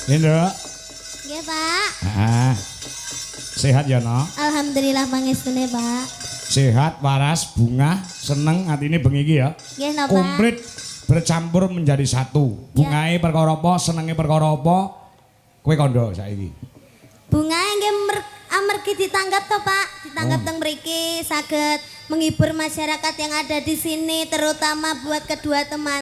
Indra. Nggih, Pak. Heeh. Sehat ya, No? Alhamdulillah pangestune, Pak. Sehat, waras, bunga, seneng atine bengi iki ya. Nggih, napa? Komplit bercampur menjadi satu. Bungae perkara apa, senenge perkara apa? Kowe kandha saiki. Bungae nggih amargi ditanggap to, Pak. Ditanggap teng mriki saged menghibur masyarakat yang ada di sini terutama buat kedua teman